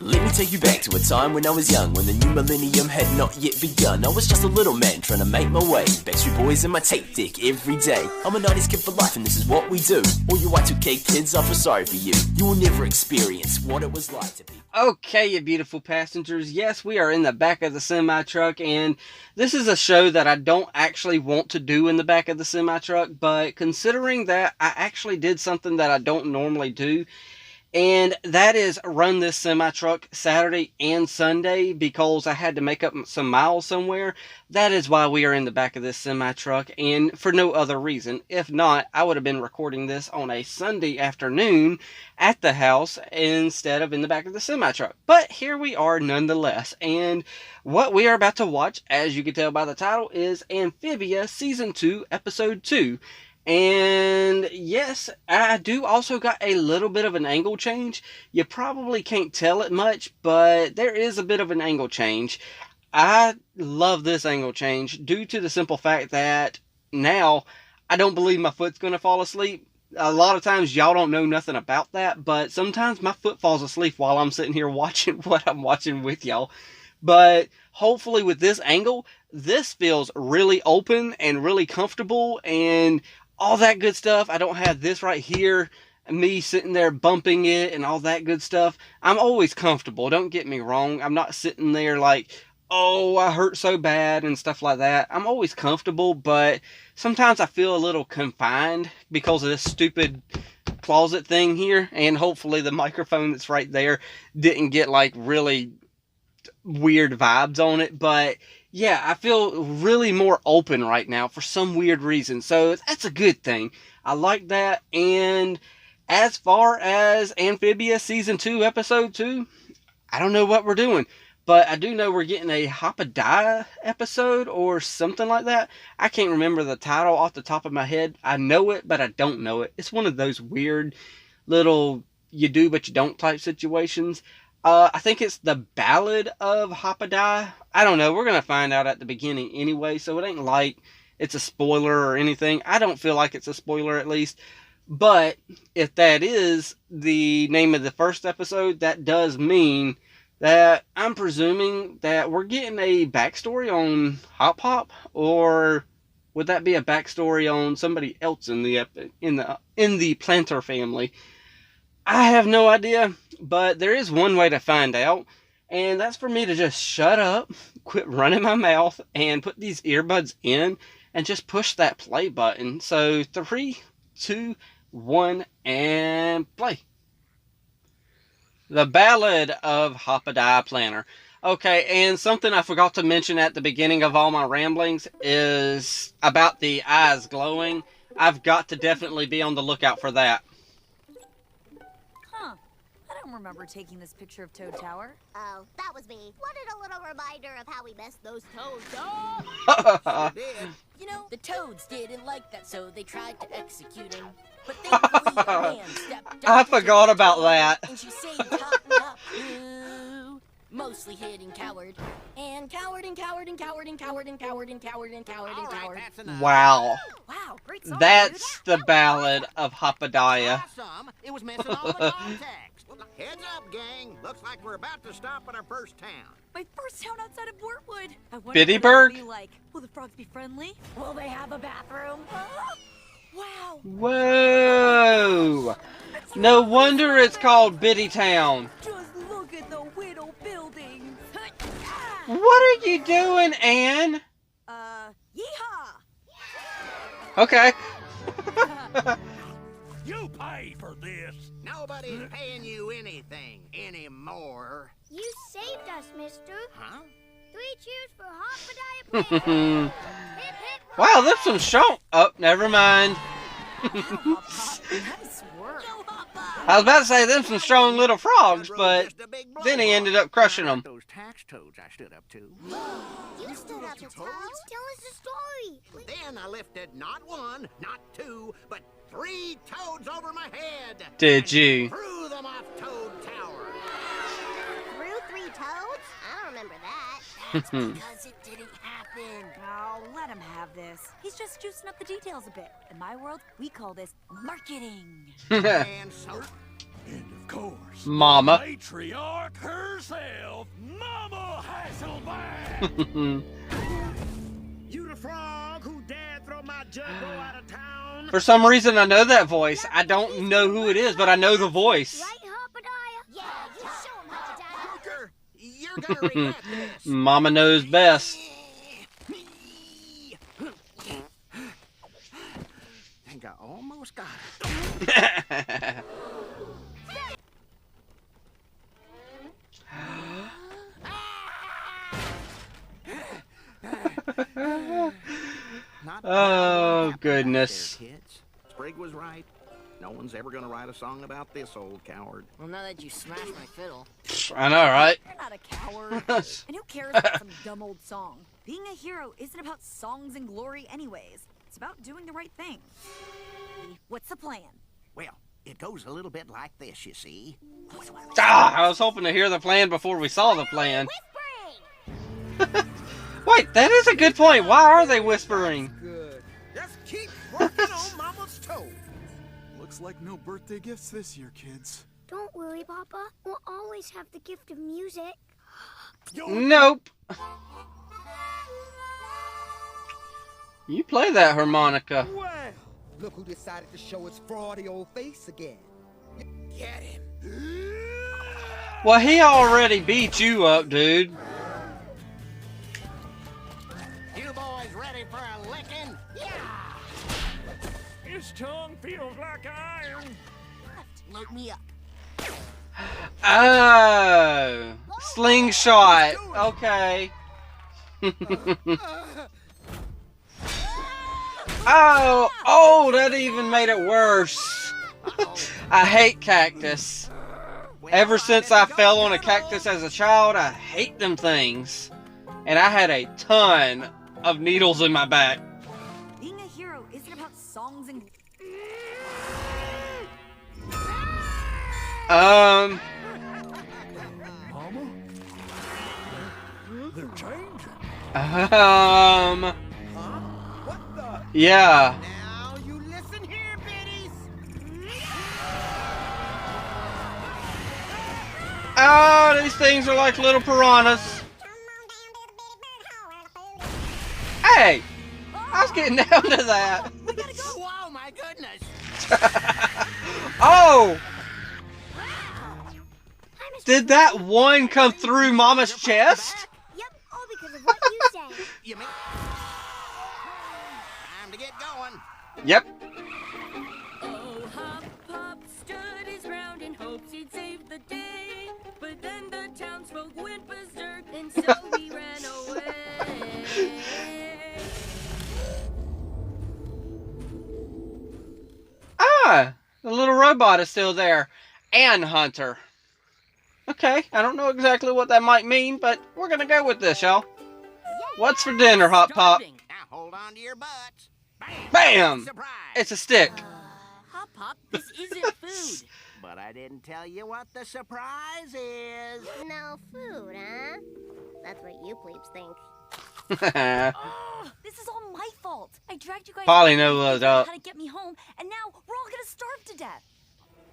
Let me take you back to a time when I was young, when the new millennium had not yet begun. I was just a little man trying to make my way. Backstreet Boys in my tape deck every day. I'm a 90s kid for life and this is what we do. All you Y2K kids, I feel sorry for you. You will never experience what it was like to be... Okay, you beautiful passengers. Yes, we are in the back of the semi-truck, and this is a show that I don't actually want to do in the back of the semi-truck, but considering that I actually did something that I don't normally do, and that is run this semi-truck Saturday and Sunday because I had to make up some miles somewhere. That is why we are in the back of this semi-truck, and for no other reason. If not, I would have been recording this on a Sunday afternoon at the house instead of in the back of the semi-truck. But here we are nonetheless, and what we are about to watch, as you can tell by the title, is Amphibia Season 2, Episode 2. And yes, I do also got a little bit of an angle change. You probably can't tell it much, but there is a bit of an angle change. I love this angle change due to the simple fact that now I don't believe my foot's going to fall asleep. A lot of times y'all don't know nothing about that, but sometimes my foot falls asleep while I'm sitting here watching what I'm watching with y'all. But hopefully with this angle, this feels really open and really comfortable and all that good stuff. I don't have this right here, me sitting there bumping it and all that good stuff. I'm always comfortable, don't get me wrong. I'm not sitting there like, oh, I hurt so bad and stuff like that. I'm always comfortable, but sometimes I feel a little confined because of this stupid closet thing here. And hopefully the microphone that's right there didn't get like really weird vibes on it, but yeah, I feel really more open right now for some weird reason, so that's a good thing. I like that. And as far as Amphibia Season 2, Episode 2, I don't know what we're doing, but I do know we're getting a Hopadaya episode or something like that. I can't remember the title off the top of my head. I know it, but I don't know it. It's one of those weird little you do but you don't type situations. I think it's the Ballad of Hopadaya. I don't know. We're going to find out at the beginning anyway, so it ain't like it's a spoiler or anything. I don't feel like it's a spoiler, at least. But if that is the name of the first episode, that does mean that I'm presuming that we're getting a backstory on Hop Hop, or would that be a backstory on somebody else in the Planter family? I have no idea, but there is one way to find out, and that's for me to just shut up, quit running my mouth, and put these earbuds in, and just push that play button. So, 3, 2, 1, and play. The Ballad of Hopadaya Planter. Okay, and something I forgot to mention at the beginning of all my ramblings is about the eyes glowing. I've got to definitely be on the lookout for that. I don't remember taking this picture of Toad Tower. Oh, that was me. Wanted a little reminder of how we messed those toads up. Sure did. You know, the toads didn't like that, so they tried to execute him. But thankfully, a man stepped up. I forgot about that. And she saved Cotton Up, who mostly hid and cowered. And cowered and cowered and cowered and cowered and cowered and cowered and cowered and cowered. All right, that's enough. Wow. Wow, great song. That's the Ballad of Hopadaya. Awesome. It was missing all the context. Heads up, gang. Looks like we're about to stop at our first town. My first town outside of Wortwood. I wonder Bittyburg? what it'll be like. Will the frogs be friendly? Will they have a bathroom? Wow. Whoa! No wonder it's called Bitty Town. Just look at the widow buildings. What are you doing, Anne? Yeehaw! Okay. You pay for this. Nobody's paying you anything anymore. You saved us, mister. Huh? 3 cheers for Hopadaya Planter. Hip, hip, Wow, there's some strong... Oh, never mind. Nice work. I was about to say there's some strong little frogs, but then he ended up crushing them. Those tax toads I stood up to. You stood up to toads? Tell us the story. Then I lifted not 1, not 2, but 3 toads over my head. Did you? Threw them off Toad Tower. Threw 3 toads? I don't remember that. That's because it didn't happen. Oh, let him have this. He's just juicing up the details a bit. In my world, we call this marketing. And so And of course, Mama. matriarch herself, Mama Hasselback. You the frog who dared throw my juggo out of town? For some reason, I know that voice. I don't know who it is, but I know the voice. Right, Hoppediah? Yeah, you show him, Hoppediah. Joker, you're gonna regret this. Mama knows best. Think I almost got it. Not Oh, bad goodness. there, kids. Sprig was right. No one's ever gonna write a song about this old coward. Well, now that you smashed my fiddle. I know, right? You're not a coward. And who cares about some dumb old song? Being a hero isn't about songs and glory anyways. It's about doing the right thing. What's the plan? Well, it goes a little bit like this, you see. I was hoping to hear the plan before we saw the plan. Whispering! Wait, that is a good point. Why are they whispering? Good. Just keep working on Mama's toe. Looks like no birthday gifts this year, kids. Don't worry, Papa. We'll always have the gift of music. Nope. You play that harmonica. Well, look who decided to show its fraudy old face again. Get him. Well, he already beat you up, dude. You boys ready for a licking? Yeah! His tongue feels like iron. Load me up. Oh, slingshot. Okay. Oh, that even made it worse. I hate cactus. Ever since I fell on a cactus as a child, I hate them things. And I had a ton of needles in my back. Being a hero isn't about songs and... Mama? They're changing. What the? Yeah. Now you listen here, biddies. Oh, these things are like little piranhas. Hey, I was getting down to that. Wow, my goodness. Oh, did that one come through Mama's chest? Yep, all because of what you said. You mean? Time to get going. Yep. Oh, Hop Pop stood his ground in hopes he'd save the day. But then the townsfolk went berserk, and so he ran away. Ah, the little robot is still there. And Hunter. Okay, I don't know exactly what that might mean, but we're gonna go with this, y'all. What's for dinner, Hop Pop? Now hold on to your butts. Bam! Bam! Surprise! It's a stick. Hop Pop, this isn't food. But I didn't tell you what the surprise is. No food, huh? That's what you plebes think. Oh, this is all my fault. I dragged you guys... Polly knows how up. to get me home, and now we're all gonna starve to death.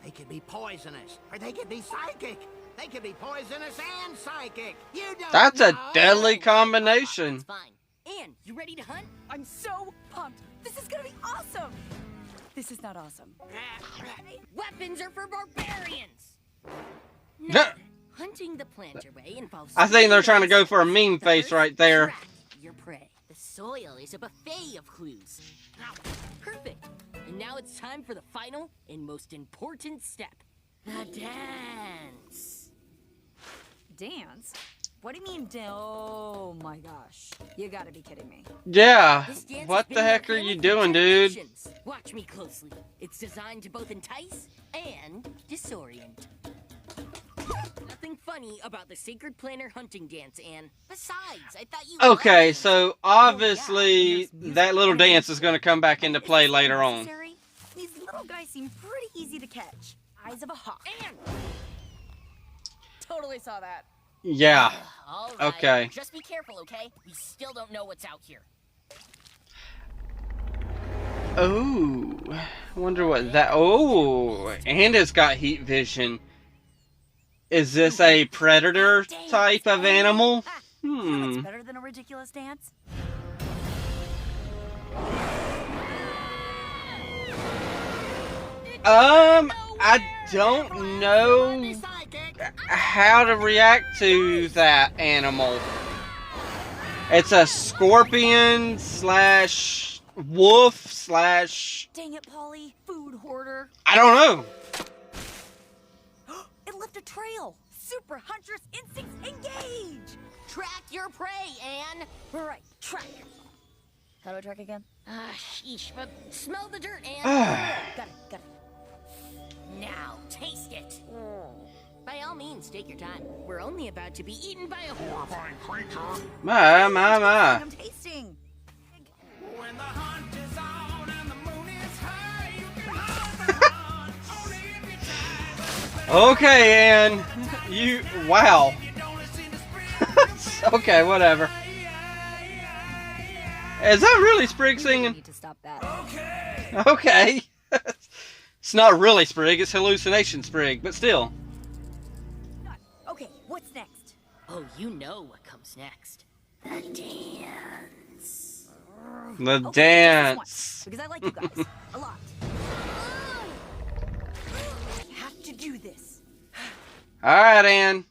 They could be poisonous, or they could be psychic. They could be poisonous and psychic. You don't That's a know. deadly combination. It's fine. Ann, you ready to hunt? I'm so pumped. This is gonna be awesome. This is not awesome. Weapons are for barbarians. Nah. Now, hunting the planter way involves... I think they're trying to go for a meme face right there. Track your prey. The soil is a buffet of clues. Perfect. And now it's time for the final and most important step. The dance. Dance? What do you mean, oh my gosh. You gotta be kidding me. Yeah. This dance What has been the in heck our are family you for doing, dude? generations. Watch me closely. It's designed to both entice and disorient. Nothing funny about the Sacred Planner hunting dance, Anne. Besides, I thought you... Okay, loved so obviously that little dance is going to come back into play later on. Necessary? These little guys seem pretty easy to catch. Eyes of a hawk. Anne! Totally saw that. Yeah. All right. Okay. Just be careful, okay? We still don't know what's out here. Ooh. Wonder what that... Oh, and it's got heat vision. Is this a predator type of animal? That's better than a ridiculous dance. I don't know how to react to that animal. It's a scorpion slash wolf slash... Dang it, Polly. Food hoarder. I don't know. It left a trail. Super Huntress instincts engage. Track your prey, Anne. Right, track. How do I track again? Sheesh, but smell the dirt, Anne. Got it. Now, taste it. By all means, take your time. We're only about to be eaten by a horrifying creature. My. I'm tasting. When the hunt is on and the moon is high, you can hunt the hunt. Only if you try. Okay, Ann. You... Wow. Okay, whatever. Is that really Sprig I singing? need to stop that. Okay. It's not really Sprig, it's hallucination Sprig, but still. Okay, what's next? Oh, you know what comes next. The dance. The Okay, dance. just this once, because I like you guys a lot. I have to do this. Alright, Ann.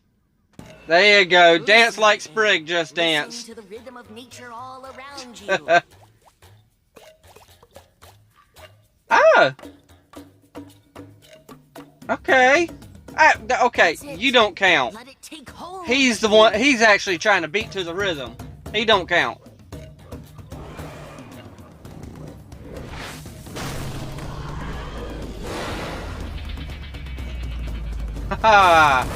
There you go. Dance like Sprig just danced. Listen to the rhythm of nature all around you. Ah! Okay. Okay, you don't count. Let it take hold. He's the one, he's actually trying to beat to the rhythm. He don't count. Haha.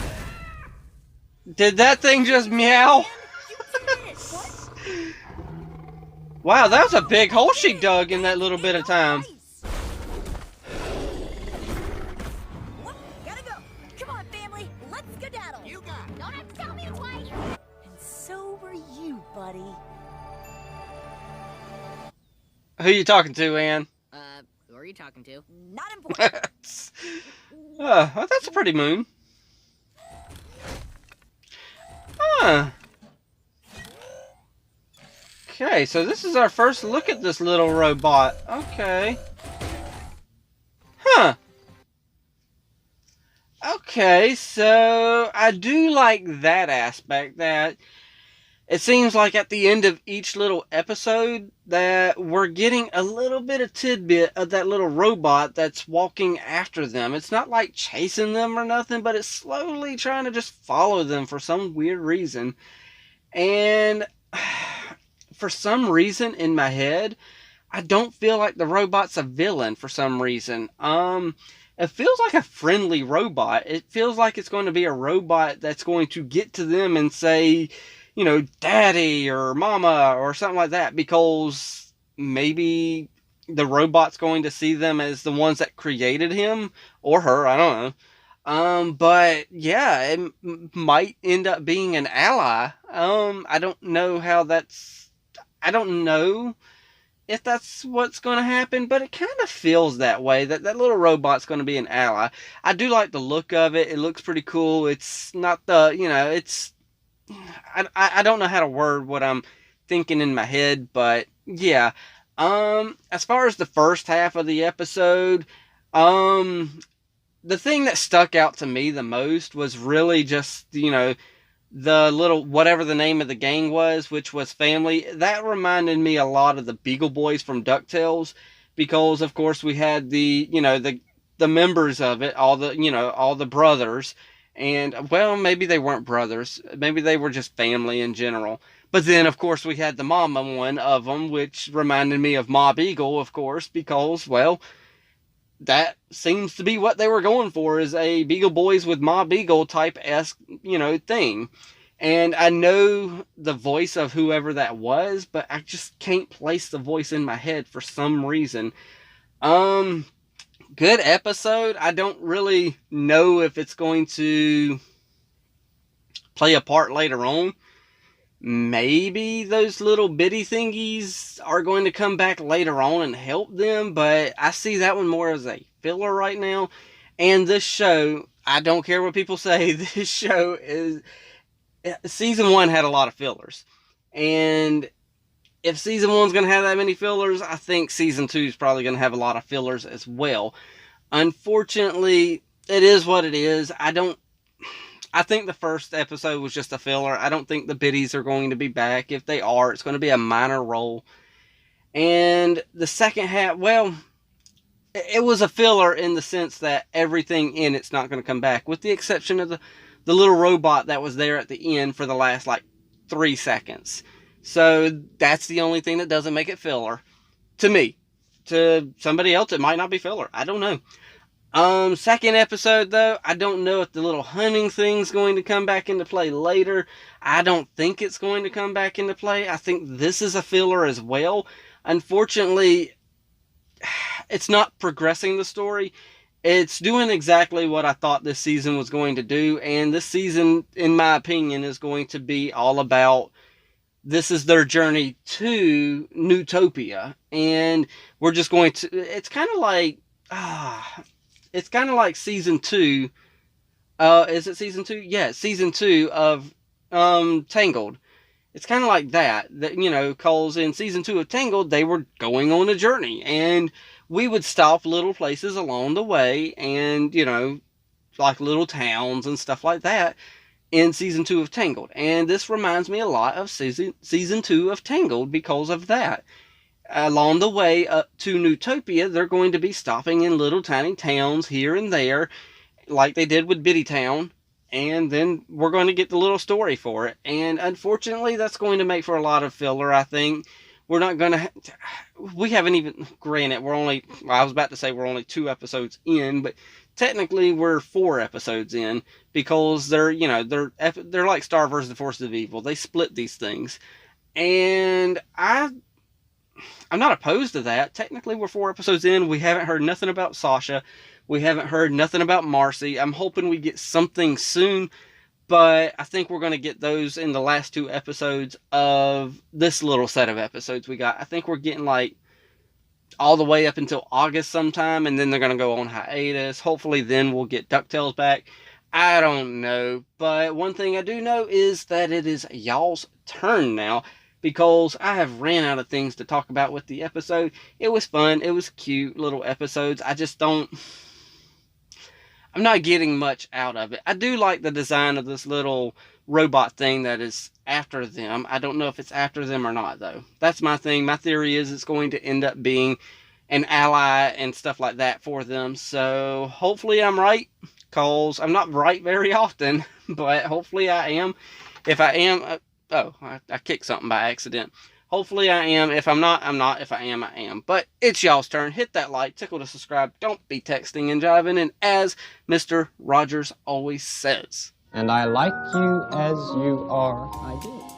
Did that thing just meow? Wow, that was a big hole she dug in that little bit of time. Gotta go. Come on, family. Let's skedaddle. You got it. Don't have to tell me twice. And so were you, buddy. Who you talking to, Ann? Who are you talking to? Not important. Well, that's a pretty moon. Huh. Okay, so this is our first look at this little robot. Okay. Huh. Okay, so I do like that aspect, that it seems like at the end of each little episode that we're getting a little bit of tidbit of that little robot that's walking after them. It's not like chasing them or nothing, but it's slowly trying to just follow them for some weird reason. And for some reason in my head, I don't feel like the robot's a villain for some reason. It feels like a friendly robot. It feels like it's going to be a robot that's going to get to them and say, you know, daddy or mama or something like that, because maybe the robot's going to see them as the ones that created him or her. I don't know. But yeah, it might end up being an ally. I don't know how that's, I don't know if that's what's going to happen, but it kind of feels that way, that that little robot's going to be an ally. I do like the look of it. It looks pretty cool. It's not the, you know, it's, I don't know how to word what I'm thinking in my head, but yeah. As far as the first half of the episode, the thing that stuck out to me the most was really just, you know, the little, whatever the name of the gang was, which was family. That reminded me a lot of the Beagle Boys from DuckTales, because of course we had the, you know, the members of it, all the, you know, all the brothers. And, well, maybe they weren't brothers. Maybe they were just family in general. But then, of course, we had the mama one of them, which reminded me of Ma Beagle, of course, because, well, that seems to be what they were going for, is a Beagle Boys with Ma Beagle type-esque, you know, thing. And I know the voice of whoever that was, but I just can't place the voice in my head for some reason. Good episode. I don't really know if it's going to play a part later on. maybe those little bitty thingies are going to come back later on and help them, but I see that one more as a filler right now. And this show, I don't care what people say, this show is... Season 1 had a lot of fillers. And if Season 1's going to have that many fillers, I think Season 2 is probably going to have a lot of fillers as well. Unfortunately, it is what it is. I think the first episode was just a filler. I don't think the biddies are going to be back. If they are, it's going to be a minor role. And the second half, well, it was a filler in the sense that everything in it's not going to come back, with the exception of the little robot that was there at the end for the last, 3 seconds. So that's the only thing that doesn't make it filler. To me. To somebody else, it might not be filler. I don't know. Second episode, though, I don't know if the little hunting thing's going to come back into play later. I don't think it's going to come back into play. I think this is a filler as well. Unfortunately, it's not progressing the story. It's doing exactly what I thought this season was going to do. And this season, in my opinion, is going to be all about... This is their journey to Newtopia. And we're just going to... It's kind of like... It's kind of like Season 2. Is it Season 2? Yeah, Season 2 of Tangled. It's kind of like that. Because in Season 2 of Tangled, they were going on a journey. And we would stop little places along the way. And, like little towns and stuff like that in Season 2 of Tangled. And this reminds me a lot of Season 2 of Tangled because of that. Along the way up to Newtopia, they're going to be stopping in little tiny towns here and there, like they did with Bitty Town, and then we're going to get the little story for it. And unfortunately, that's going to make for a lot of filler, I think. We're not going to... We haven't even... Granted, we're only... I was about to say we're only 2 episodes in, but technically we're 4 episodes in, because they're like Star vs. the Forces of Evil. They split these things. And I'm not opposed to that. Technically, we're 4 episodes in. We haven't heard nothing about Sasha. We haven't heard nothing about Marcy. I'm hoping we get something soon, but I think we're going to get those in the last 2 episodes of this little set of episodes we got. I think we're getting all the way up until August sometime, and then they're going to go on hiatus. Hopefully then we'll get DuckTales back. I don't know, but one thing I do know is that it is y'all's turn now, because I have ran out of things to talk about with the episode. It was fun. It was cute little episodes. I'm not getting much out of it. I do like the design of this little robot thing that is after them. I don't know if it's after them or not, though. That's my thing. My theory is it's going to end up being an ally and stuff like that for them. So hopefully I'm right, because I'm not right very often, but hopefully I am. If I am... I kicked something by accident. Hopefully I am. If I'm not, I'm not. If I am, I am. But it's y'all's turn. Hit that like, tickle to subscribe. Don't be texting and jiving. And as Mr. Rogers always says... And I like you as you are. I do.